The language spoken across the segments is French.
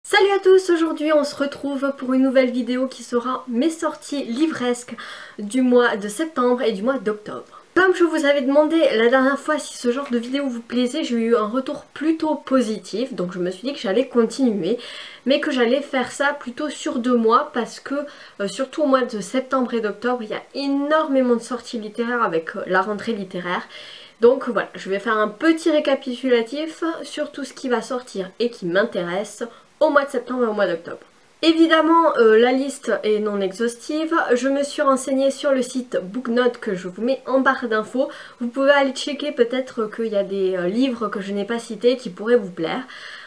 Salut à tous, aujourd'hui on se retrouve pour une nouvelle vidéo qui sera mes sorties livresques du mois de septembre et du mois d'octobre. Comme je vous avais demandé la dernière fois si ce genre de vidéo vous plaisait, j'ai eu un retour plutôt positif, donc je me suis dit que j'allais continuer, mais que j'allais faire ça plutôt sur 2 mois parce que surtout au mois de septembre et d'octobre, il y a énormément de sorties littéraires avec la rentrée littéraire. Donc voilà, je vais faire un petit récapitulatif sur tout ce qui va sortir et qui m'intéresse au mois de septembre et au mois d'octobre. Évidemment, la liste est non exhaustive. Je me suis renseignée sur le site Booknote que je vous mets en barre d'infos. Vous pouvez aller checker, peut-être qu'il y a des livres que je n'ai pas cités qui pourraient vous plaire.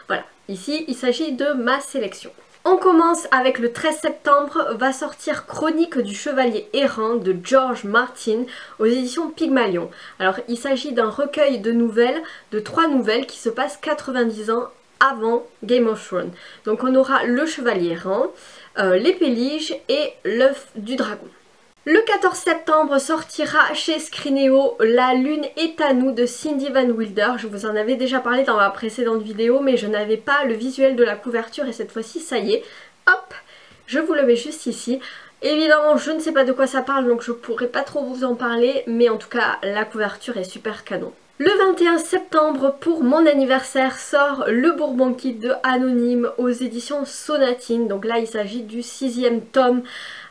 Voilà, ici il s'agit de ma sélection. On commence avec le 13 septembre, va sortir Chronique du Chevalier Errant de George Martin aux éditions Pygmalion. Alors il s'agit d'un recueil de nouvelles, de 3 nouvelles qui se passent 90 ans avant Game of Thrones. Donc on aura le Chevalier Errant, l'Épée Lige et l'œuf du dragon. Le 14 septembre sortira chez Scrinéo La Lune est à nous de Cindy Van Wilder. Je vous en avais déjà parlé dans ma précédente vidéo, mais je n'avais pas le visuel de la couverture et cette fois-ci ça y est. Hop, je vous le mets juste ici. Évidemment je ne sais pas de quoi ça parle donc je pourrais pas trop vous en parler, mais en tout cas la couverture est super canon. Le 21 septembre, pour mon anniversaire, sort Le Bourbon Kid de Anonyme aux éditions Sonatine. Donc là, il s'agit du 6e tome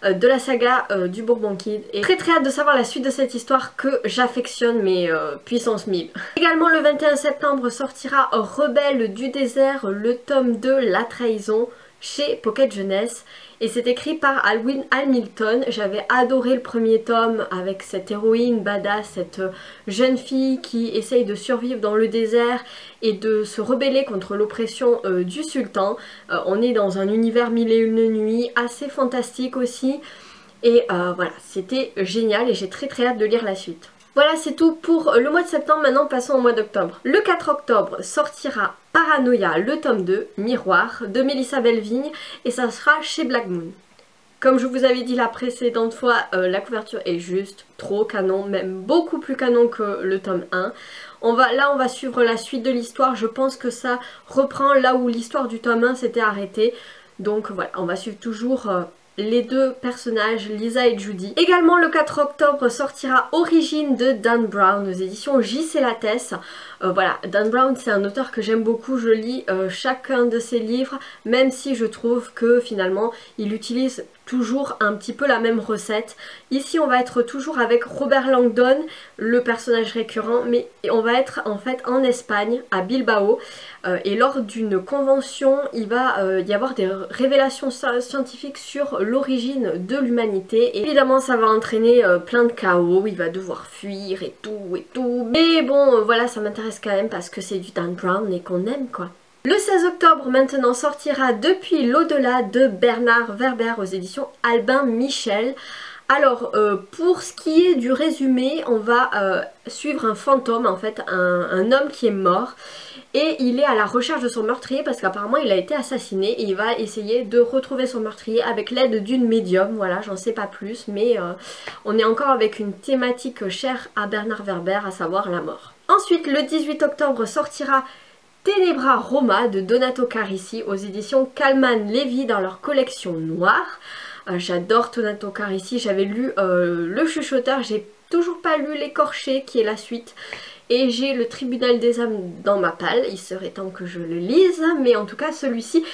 de la saga du Bourbon Kid. Et très hâte de savoir la suite de cette histoire que j'affectionne, mais puissance 1000. Également, le 21 septembre, sortira Rebelle du désert, le tome 2, La Trahison, chez Pocket Jeunesse. Et c'est écrit par Alwyn Hamilton. J'avais adoré le premier tome avec cette héroïne badass, cette jeune fille qui essaye de survivre dans le désert et de se rebeller contre l'oppression du sultan. On est dans un univers mille et une nuits assez fantastique aussi. Et voilà, c'était génial et j'ai très hâte de lire la suite. Voilà, c'est tout pour le mois de septembre. Maintenant, passons au mois d'octobre. Le 4 octobre sortira Paranoia, le tome 2, Miroir, de Mélissa Belvigne, et ça sera chez Black Moon. Comme je vous avais dit la précédente fois, la couverture est juste trop canon, même beaucoup plus canon que le tome 1. Là, on va suivre la suite de l'histoire. Je pense que ça reprend là où l'histoire du tome 1 s'était arrêtée. Donc voilà, on va suivre toujours les deux personnages, Lisa et Judy. Également le 4 octobre sortira Origine de Dan Brown aux éditions J.C. Lattès. Voilà, Dan Brown c'est un auteur que j'aime beaucoup, je lis chacun de ses livres, même si je trouve que finalement il utilise toujours un petit peu la même recette. Ici on va être toujours avec Robert Langdon, le personnage récurrent, mais on va être en fait en Espagne, à Bilbao, et lors d'une convention il va y avoir des révélations scientifiques sur l'origine de l'humanité, et évidemment ça va entraîner plein de chaos, il va devoir fuir et tout, mais bon voilà, ça m'intéresse quand même parce que c'est du Dan Brown et qu'on aime quoi. Le 16 octobre maintenant sortira Depuis l'au-delà de Bernard Werber aux éditions Albin Michel. Alors pour ce qui est du résumé, on va suivre un fantôme, en fait un homme qui est mort, et il est à la recherche de son meurtrier parce qu'apparemment il a été assassiné, et il va essayer de retrouver son meurtrier avec l'aide d'une médium. Voilà, j'en sais pas plus, mais on est encore avec une thématique chère à Bernard Werber, à savoir la mort. Ensuite le 18 octobre sortira Tenebra Roma de Donato Carisi aux éditions Calman Levy dans leur collection noire. J'adore Donato Carisi, j'avais lu Le Chuchoteur, j'ai toujours pas lu L'Écorché qui est la suite, et j'ai Le Tribunal des âmes dans ma palle, il serait temps que je le lise, mais en tout cas celui-ci,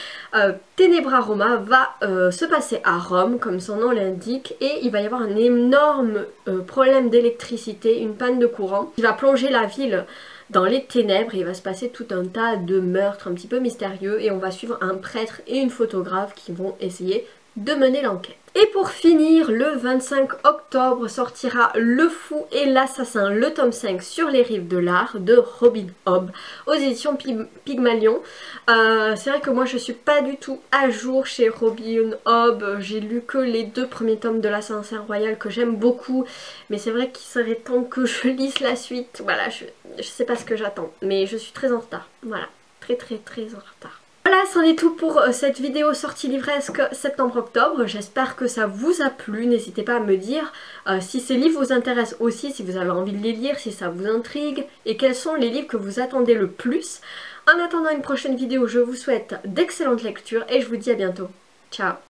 Tenebra Roma, va se passer à Rome comme son nom l'indique, et il va y avoir un énorme problème d'électricité, une panne de courant qui va plonger la ville dans les ténèbres, et il va se passer tout un tas de meurtres un petit peu mystérieux, et on va suivre un prêtre et une photographe qui vont essayer de mener l'enquête. Et pour finir, le 25 octobre sortira Le Fou et l'Assassin, le tome 5 sur les rives de l'art de Robin Hobb aux éditions Pygmalion. C'est vrai que moi je suis pas du tout à jour chez Robin Hobb, j'ai lu que les 2 premiers tomes de l'Assassin Royal que j'aime beaucoup, mais c'est vrai qu'il serait temps que je lise la suite. Voilà, je sais pas ce que j'attends, mais je suis très en retard. Voilà, très en retard. Voilà, c'en est tout pour cette vidéo sortie livresque septembre-octobre. J'espère que ça vous a plu. N'hésitez pas à me dire si ces livres vous intéressent aussi, si vous avez envie de les lire, si ça vous intrigue, et quels sont les livres que vous attendez le plus. En attendant une prochaine vidéo, je vous souhaite d'excellentes lectures et je vous dis à bientôt. Ciao!